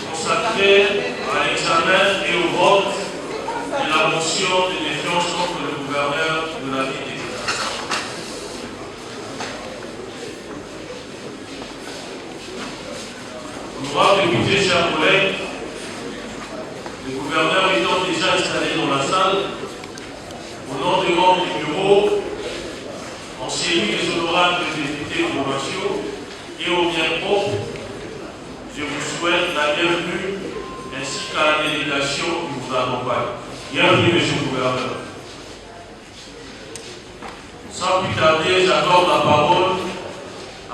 Consacré à l'examen et au vote de la motion de défiance contre le gouverneur de la ville de Kinshasa. Honorables députés, chers collègues, le gouverneur étant déjà installé dans la salle, au nom des membres du bureau, en série des honorables députés provinciaux et au bien propre, je vous souhaite la bienvenue ainsi qu'à la délégation qui vous accompagne. Bienvenue, monsieur le gouverneur. Sans plus tarder, j'accorde la parole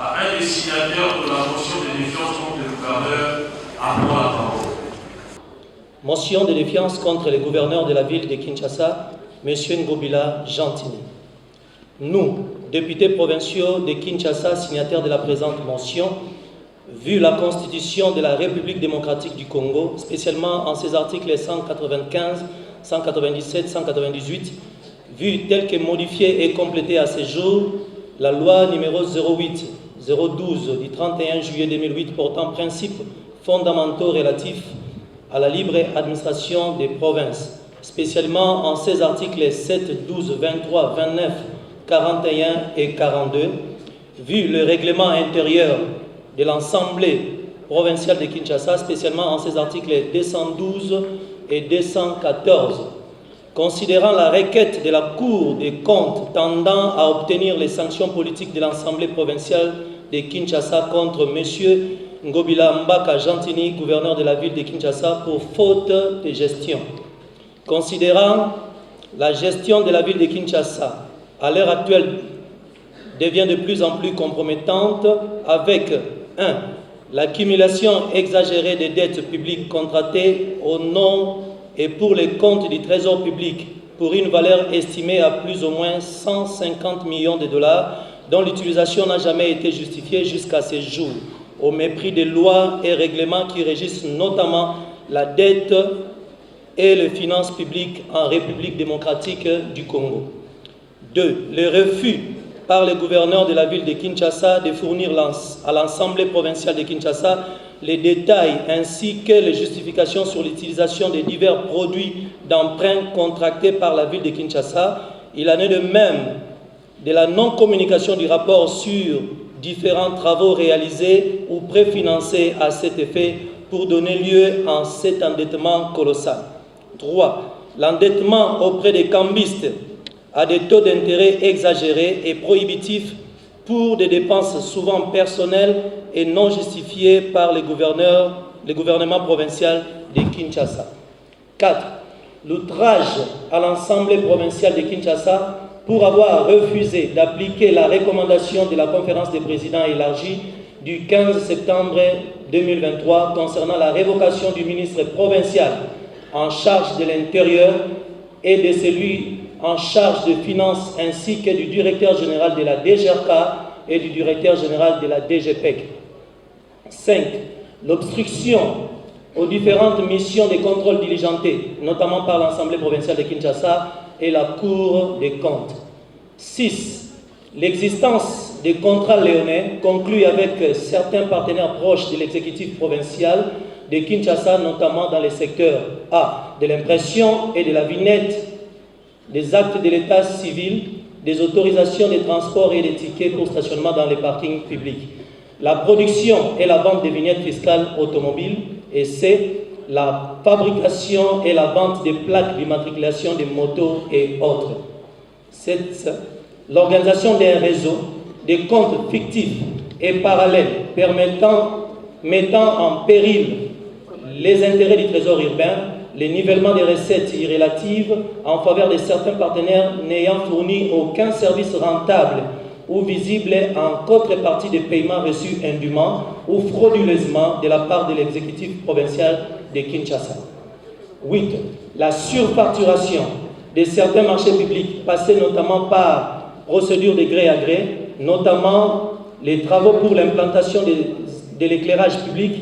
à un des signataires de la motion de défiance contre le gouverneur. À moi la parole. Motion de défiance contre le gouverneur de la ville de Kinshasa, M. Ngobila Jantini. Nous, députés provinciaux de Kinshasa, signataires de la présente motion, vu la Constitution de la République démocratique du Congo, spécialement en ses articles 195, 197, 198, vu tel que modifié et complété à ce jour, la loi numéro 08-012 du 31 juillet 2008 portant principes fondamentaux relatifs à la libre administration des provinces, spécialement en ses articles 7, 12, 23, 29, 41 et 42, vu le règlement intérieur de l'Assemblée provinciale de Kinshasa, spécialement en ses articles 212 et 214, considérant la requête de la Cour des comptes tendant à obtenir les sanctions politiques de l'Assemblée provinciale de Kinshasa contre M. Ngobila Mbaka Jantini, gouverneur de la ville de Kinshasa, pour faute de gestion. Considérant la gestion de la ville de Kinshasa, à l'heure actuelle, devient de plus en plus compromettante avec 1. L'accumulation exagérée des dettes publiques contractées au nom et pour les comptes du Trésor public pour une valeur estimée à plus ou moins 150 millions de dollars dont l'utilisation n'a jamais été justifiée jusqu'à ce jour, au mépris des lois et règlements qui régissent notamment la dette et les finances publiques en République démocratique du Congo. 2. Le refus par le gouverneur de la ville de Kinshasa de fournir à l'Assemblée provinciale de Kinshasa les détails ainsi que les justifications sur l'utilisation des divers produits d'emprunt contractés par la ville de Kinshasa. Il en est de même de la non-communication du rapport sur différents travaux réalisés ou préfinancés à cet effet pour donner lieu à cet endettement colossal. 3. L'endettement auprès des cambistes à des taux d'intérêt exagérés et prohibitifs pour des dépenses souvent personnelles et non justifiées par le gouvernement provincial de Kinshasa. 4. L'outrage à l'Assemblée provinciale de Kinshasa pour avoir refusé d'appliquer la recommandation de la conférence des présidents élargie du 15 septembre 2023 concernant la révocation du ministre provincial en charge de l'Intérieur et de celui en charge de finances ainsi que du directeur général de la DGRK et du directeur général de la DGPEC. 5. L'obstruction aux différentes missions de contrôle diligentées, notamment par l'Assemblée provinciale de Kinshasa et la Cour des comptes. 6. L'existence des contrats léonais conclus avec certains partenaires proches de l'exécutif provincial de Kinshasa, notamment dans les secteurs A. de l'impression et de la vignette, des actes de l'état civil, des autorisations de transport et des tickets pour stationnement dans les parkings publics, la production et la vente des vignettes fiscales automobiles, et C. la fabrication et la vente des plaques d'immatriculation des motos et autres. 7. L'organisation d'un réseau de comptes fictifs et parallèles mettant en péril les intérêts du trésor urbain, les nivellements des recettes irrélatives en faveur de certains partenaires n'ayant fourni aucun service rentable ou visible en contrepartie des paiements reçus indûment ou frauduleusement de la part de l'exécutif provincial de Kinshasa. 8. La surfacturation de certains marchés publics passés notamment par procédure de gré à gré, notamment les travaux pour l'implantation de l'éclairage public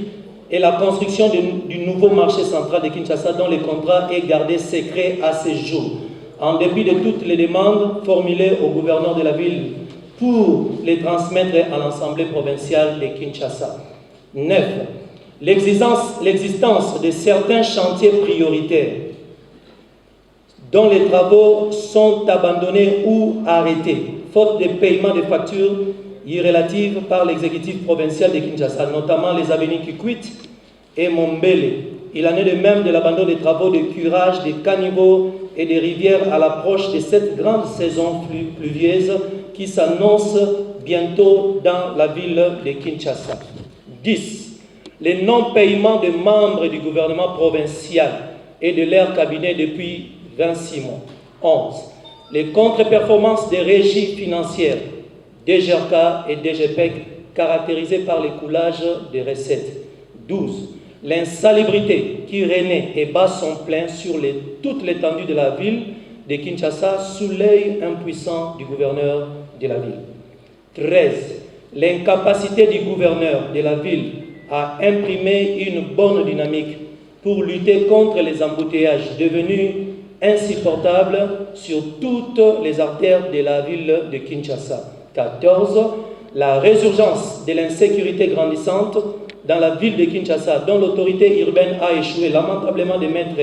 et la construction du nouveau marché central de Kinshasa dont le contrat est gardé secret à ce jour, en dépit de toutes les demandes formulées au gouverneur de la ville pour les transmettre à l'Assemblée provinciale de Kinshasa. 9. L'existence de certains chantiers prioritaires dont les travaux sont abandonnés ou arrêtés, faute de paiement des factures irrélatives par l'exécutif provincial de Kinshasa, notamment les avenues Kikwit et Mombele. Il en est de même de l'abandon des travaux de curage des caniveaux et des rivières à l'approche de cette grande saison pluvieuse qui s'annonce bientôt dans la ville de Kinshasa. 10. Les non-paiements des membres du gouvernement provincial et de leur cabinet depuis 26 mois. 11. Les contre-performances des régies financières, DGRK et DGPEC, caractérisées par l'écoulage des recettes. 12. L'insalubrité qui régnait et bat son plein sur toute l'étendue de la ville de Kinshasa sous l'œil impuissant du gouverneur de la ville. 13. L'incapacité du gouverneur de la ville à imprimer une bonne dynamique pour lutter contre les embouteillages devenus insupportables sur toutes les artères de la ville de Kinshasa. 14. La résurgence de l'insécurité grandissante dans la ville de Kinshasa, dont l'autorité urbaine a échoué lamentablement de mettre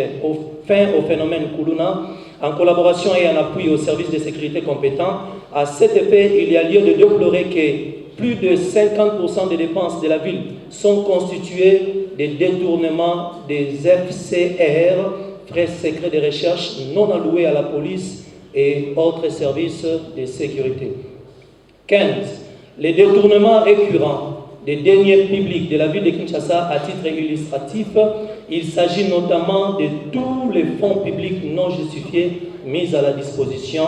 fin au phénomène Kuluna, en collaboration et en appui aux services de sécurité compétents. À cet effet, il y a lieu de déplorer que plus de 50% des dépenses de la ville sont constituées des détournements des FCR, frais secrets de recherche non alloués à la police et autres services de sécurité. 15. Les détournements récurrents des deniers publics de la ville de Kinshasa à titre illustratif. Il s'agit notamment de tous les fonds publics non justifiés mis à la disposition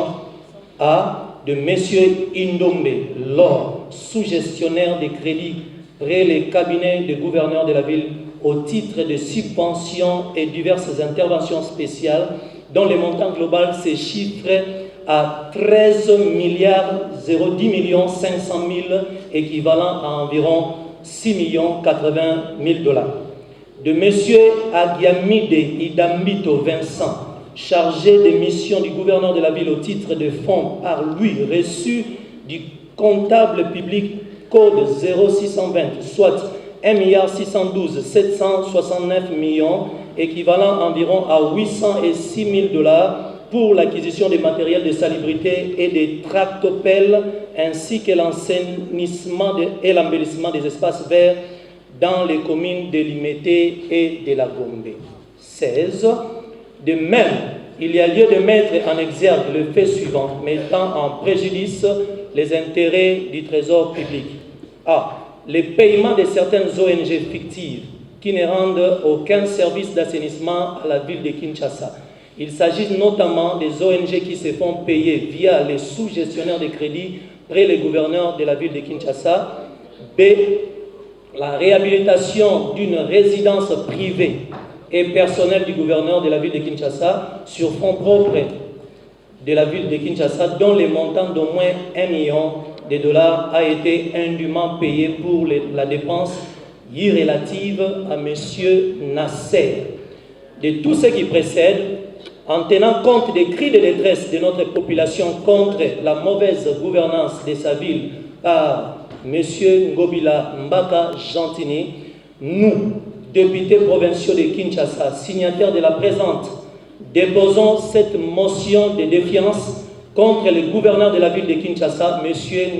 de M. Indombe, lors sous-gestionnaire des crédits près les cabinets de gouverneur de la ville au titre de subventions et diverses interventions spéciales dont le montant global se chiffre à 13 milliards 010 500 000, équivalent à environ 6 80 000 $. De M. Agiamide Idambito Vincent, chargé des missions du gouverneur de la ville au titre de fonds par lui reçus du comptable public code 0620, soit 1 612 769 000 000, équivalent environ à 806 000 $, pour l'acquisition des matériels de salubrité et des tractopelles, ainsi que l'assainissement et l'embellissement des espaces verts dans les communes de Limete et de la Gombe. 16. De même, il y a lieu de mettre en exergue le fait suivant, mettant en préjudice les intérêts du trésor public. A. Les paiements de certaines ONG fictives qui ne rendent aucun service d'assainissement à la ville de Kinshasa. Il s'agit notamment des ONG qui se font payer via les sous-gestionnaires de crédit près les gouverneurs de la ville de Kinshasa. B. La réhabilitation d'une résidence privée et personnelle du gouverneur de la ville de Kinshasa sur fonds propres de la ville de Kinshasa, dont le montant d'au moins 1 million de dollars a été indûment payé pour la dépense irrélative à M. Nasser. De tout ce qui précède, en tenant compte des cris de détresse de notre population contre la mauvaise gouvernance de sa ville par M. Ngobila Mbaka Jantini, nous, députés provinciaux de Kinshasa, signataires de la présente, déposons cette motion de défiance contre le gouverneur de la ville de Kinshasa, M.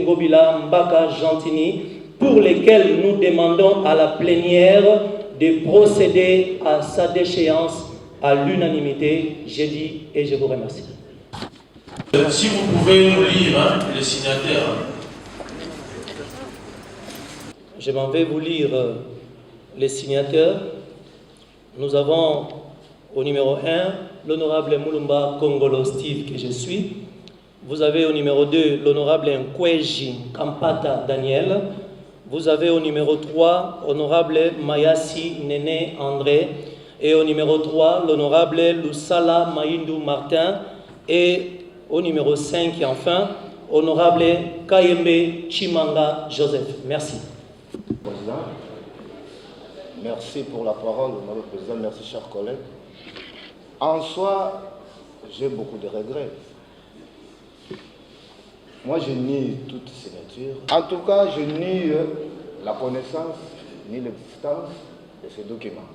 Ngobila Mbaka Jantini, pour lesquels nous demandons à la plénière de procéder à sa déchéance à l'unanimité. J'ai dit et je vous remercie. Si vous pouvez nous lire les signataires. Je m'en vais vous lire les signataires. Nous avons au numéro 1 l'honorable Mulumba Kongolo Steve, que je suis. Vous avez au numéro 2 l'honorable Nkweji Kampata Daniel. Vous avez au numéro 3 honorable Mayasi Nene André. Et au numéro 3 l'honorable Lusala Maïndou Martin. Et au numéro 5 et enfin honorable Kayembe Chimanga Joseph. Merci. Président, merci pour la parole, Madame le Président, merci chers collègues. En soi, j'ai beaucoup de regrets. Moi, je nie toute signature. En tout cas, je nie la connaissance ni l'existence de ce document.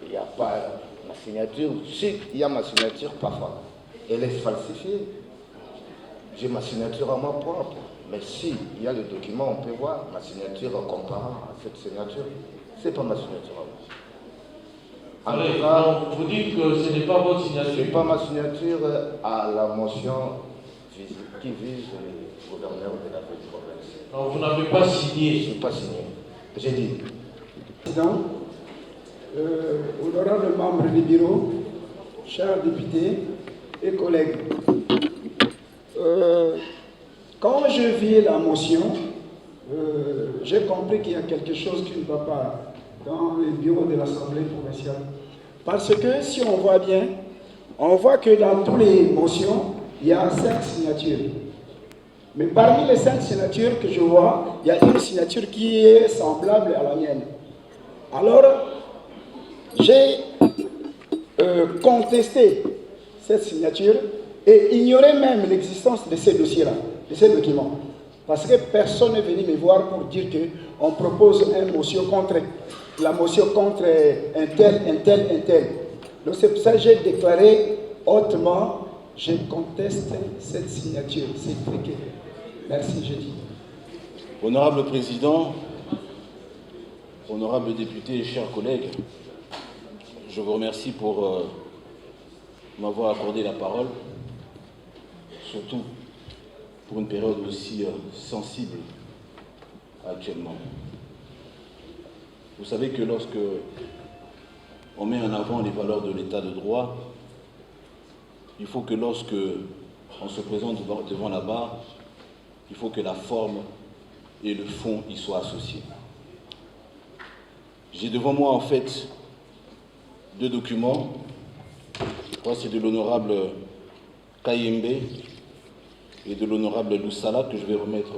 Il n'y a pas ma signature. Si il y a ma signature, parfois, elle est falsifiée. J'ai ma signature à moi propre. Mais si il y a le document, on peut voir ma signature comparant à cette signature. Ce n'est pas ma signature à moi. En tout cas, vous dites que ce n'est pas votre signature. ce n'est pas ma signature à la motion qui vise le gouverneur de la ville de province. Donc vous n'avez pas signé. Je n'ai pas signé. J'ai dit. Président, honorable membre du bureau, chers députés et collègues, quand je vis la motion, j'ai compris qu'il y a quelque chose qui ne va pas dans le bureau de l'Assemblée provinciale. Parce que si on voit bien, on voit que dans toutes les motions, il y a 5 signatures. Mais parmi les 5 signatures que je vois, il y a une signature qui est semblable à la mienne. Alors, j'ai contesté cette signature et ignoré même l'existence de ces dossiers-là, de ces documents. Parce que personne n'est venu me voir pour dire qu'on propose une motion contre la motion contre un tel. Donc c'est pour ça que j'ai déclaré hautement, je conteste cette signature, c'est truqué. Merci, j'ai dit. Honorable Président, honorables députés et chers collègues, je vous remercie pour m'avoir accordé la parole, surtout pour une période aussi sensible actuellement. Vous savez que lorsque on met en avant les valeurs de l'état de droit, il faut que lorsque on se présente devant la barre, il faut que la forme et le fond y soient associés. J'ai devant moi en fait 2 documents. Je crois que c'est de l'honorable Kayembe et de l'honorable Loussala que je vais remettre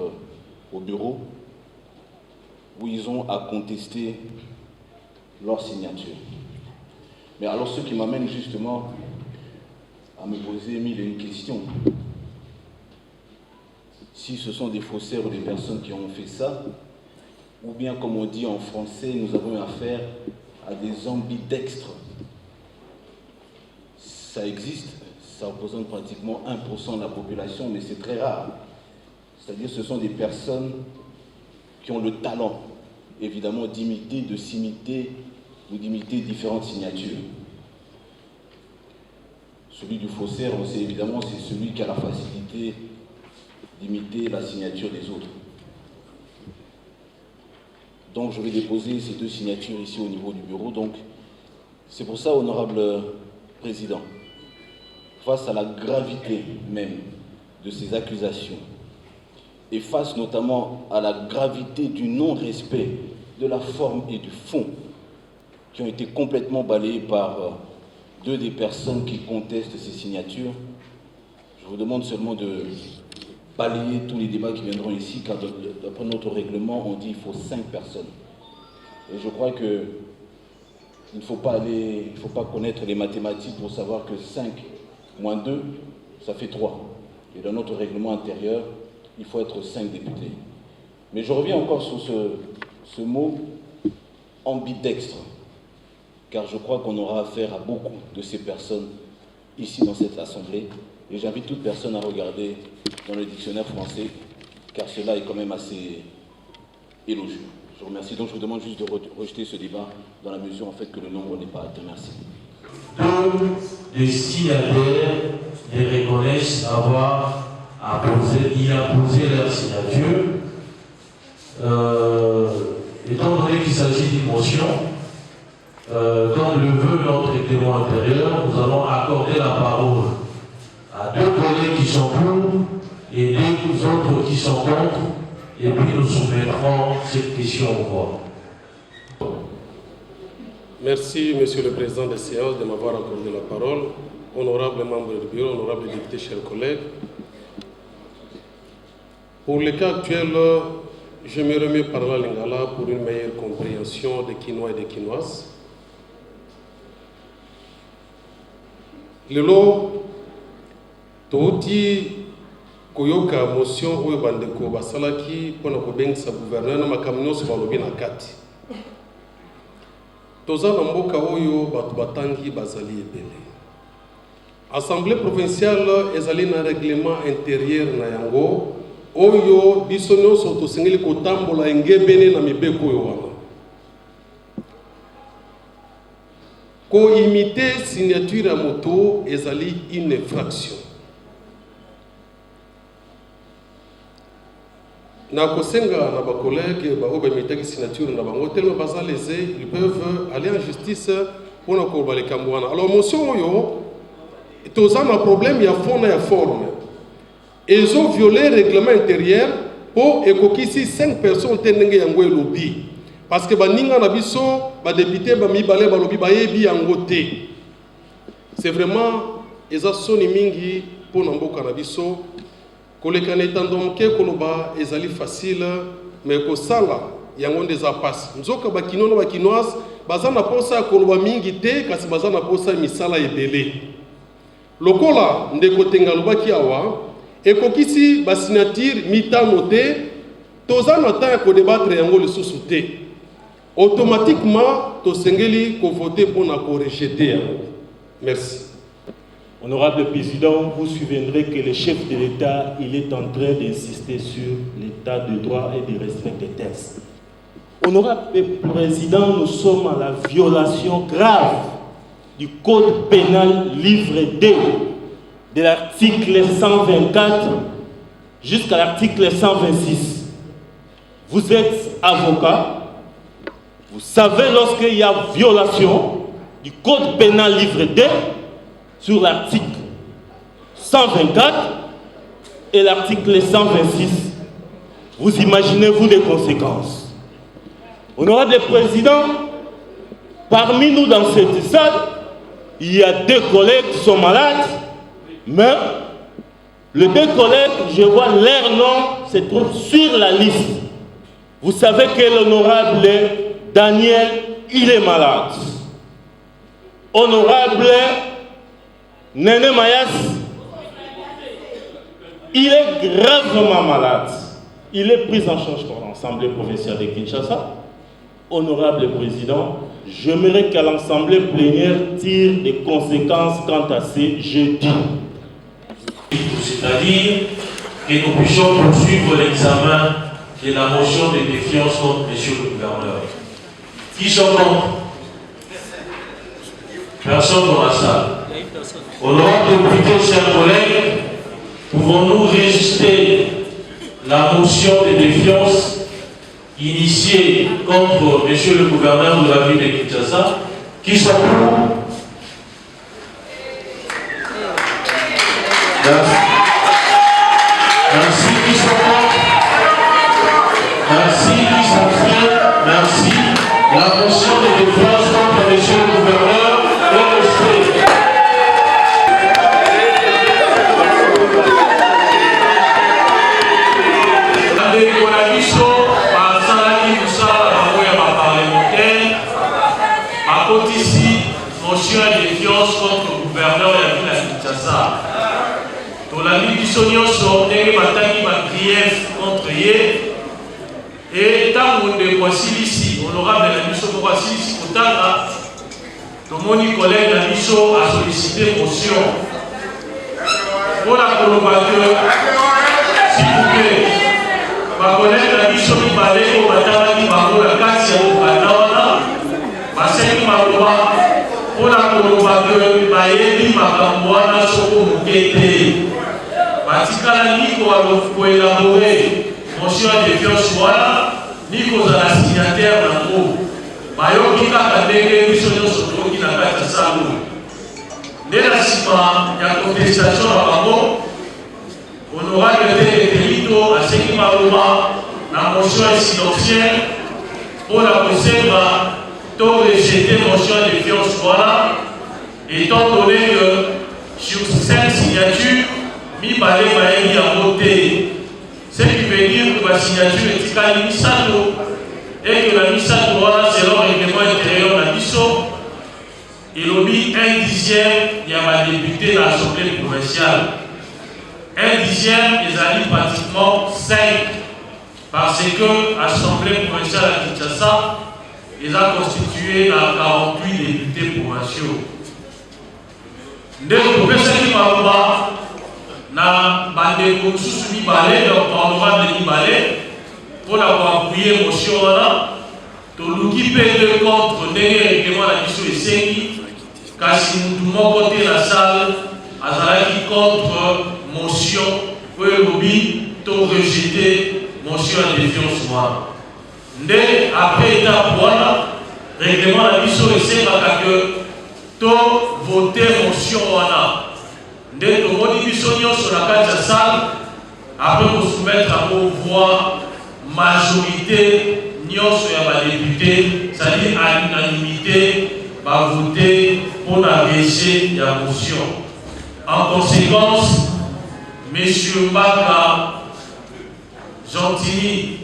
au bureau, où ils ont à contester leur signature. Mais alors ce qui m'amène justement à me poser 1001 questions. Si ce sont des faussaires ou des personnes qui ont fait ça, ou bien comme on dit en français, nous avons affaire à des ambidextres. Ça existe, ça représente pratiquement 1% de la population, mais c'est très rare. C'est-à-dire que ce sont des personnes qui ont le talent, évidemment, d'imiter, de s'imiter ou d'imiter différentes signatures. Celui du faussaire, on sait évidemment, c'est celui qui a la facilité d'imiter la signature des autres. Donc je vais déposer ces 2 signatures ici au niveau du bureau. Donc c'est pour ça, honorable Président, face à la gravité même de ces accusations et face notamment à la gravité du non-respect de la forme et du fond qui ont été complètement balayés par 2 des personnes qui contestent ces signatures, je vous demande seulement de balayer tous les débats qui viendront ici, car d'après notre règlement, on dit qu'il faut 5 personnes. Et je crois que il ne faut pas connaître les mathématiques pour savoir que 5 moins 2, ça fait 3. Et dans notre règlement intérieur, il faut être 5 députés. Mais je reviens encore sur ce mot ambidextre, car je crois qu'on aura affaire à beaucoup de ces personnes ici dans cette assemblée. Et j'invite toute personne à regarder dans le dictionnaire français, car cela est quand même assez élogieux. Je vous remercie. Donc je vous demande juste de rejeter ce débat dans la mesure en fait que le nombre n'est pas atteint. Merci. 2 des signataires les reconnaissent avoir apposé leur signature. Étant donné qu'il s'agit d'une motion, comme le veut notre règlement intérieur, nous allons accorder la parole à 2 collègues qui sont pour et 2 autres qui sont contre, et puis nous soumettrons cette question au vote. Merci, Monsieur le Président de séance, de m'avoir accordé la parole. Honorables membres du bureau, honorables députés, chers collègues. Pour le cas actuel, je me remets par la Lingala pour une meilleure compréhension des Quinois et des Quinoises. Le lot, Touti, koyoka motion oyo bandeko basalaki mpona kobengisa gouverneur na makambo nyonso balobi na kati. Toza na mboka oyo bato batangi bazali ebele. Assemblée provinciale ezali na règlement intérieur na yango oyo biso nyonso tosengeli kotambola engebene na mibeko oyo wana. Ko-imiter signature à moto ezali une infraction. Na kosenga na ba collègues ba oba imitaki signature na bango tellement baza lésés, ils peuvent aller en justice pour na ko baleka mwana. Alors motion oyo toza na problème ya fond na ya forme. Ils ont violé le règlement intérieur pour ekokisi 5 personnes tenenge yango elobi. Parce que baninga na biso ba député ba mibale ba lobi ba yebi yango te. C'est vraiment eza soni mingi pour na mboka na biso. Koleka na etandomoke koloba ezali facile mais kosala yango ndeza passe. Nzoka ba kinono ba kinoise baza na posa koloba mingi te kasi baza na posa misala ebele. Lokola ndeko tenga lobaki awa ekokisi ba signature mitano te toza na temps ko débattre yango lisusu te. Automatiquement, tosengeli ko voter pour na ko rejeter. Merci. Honorable Président, vous souviendrez que le chef de l'État, il est en train d'insister sur l'état de droit et du respect des textes. Honorable Président, nous sommes à la violation grave du Code pénal livre 2, de l'article 124 jusqu'à l'article 126. Vous êtes avocat. Vous savez, lorsqu'il y a violation du Code pénal livre 2 sur l'article 124 et l'article 126, vous imaginez-vous les conséquences. Honorable Président, parmi nous dans cette salle, il y a 2 collègues qui sont malades, mais les 2 collègues, je vois leur nom se trouve sur la liste. Vous savez que l'honorable Daniel, il est malade. Honorable Nene Mayas, il est gravement malade. Il est pris en charge par l'Assemblée provinciale de Kinshasa. Honorable Président, j'aimerais qu'à l'Assemblée plénière tire des conséquences quant à ces jeudis. C'est-à-dire que nous puissions poursuivre l'examen de la motion de défiance contre M. le gouverneur. Qui sont contre? Personne dans la salle. Honorable député, chers collègues, pouvons-nous résister la motion de défiance initiée contre M. le gouverneur de la ville de Kinshasa? Qui sont pour? Merci. Merci. Qui sont contre? Merci. Qui s'abstient? Merci. La motion de défiance contre M. le gouverneur est rejetée. Motion de défiance contre le gouverneur de la ville de Kinshasa. Dans la vie du Sonio, on est battu par grief contre lui. Et tant qu'on est voici ici, honorable la mission pour voici ici, pour mon collègue la mission a sollicité motion. Pour la collaborateur, s'il vous plaît, ma collègue la mission qui parlait au matin, qui m'a dit la carte, c'est au matin, ma sœur qui m'a dit. Pour la collaborateur, Bayebi Makamboana Soko Mukete. Batikala Niko a élaboré motion de défiance voilà, Niko a la signataire d'Ango. Bayoki Kakadege, Missionnaire Soto qui n'a pas de salon. Dès la cima, il y a contestation à Bango. Honorable de Delito, à Seki Maroma, la motion incidentielle pour la conserve. Donc, rejeter motion de défiance, voilà, étant donné que sur 5 signatures, mi balé baéli a voté. Ce qui veut dire que la signature est ticale Misano et que la Misano, voilà, selon le règlement intérieur de la mission, il a mis 1/10, il y a ma députée de l'Assemblée provinciale. un dixième, ils allaient pratiquement 5, parce que l'Assemblée provinciale à Kinshasa, ils ont constitué 48 députés provinciaux. Dès que vous faites ça, na bande mosusu mibale donc honorable mibale pour appuyer motion wana toluki mpe de contre ndenge règlement na biso esengi kasi mutu moko te na salle azalaki contre motion oyo elobi to rejeter motion ya défiance wana nde après étape wana règlement na biso esengaka ke to voter motion wana dès que nous disons sur la carte de salle, après vous soumettre à vos voix, majorité, nous sommes députés, c'est-à-dire à l'unanimité, va voter pour l'engager la motion. En conséquence, M. Mbaka Gentini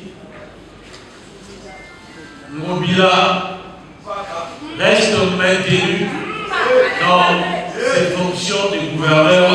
Ngobila reste maintenu dans ses fonctions de gouverneur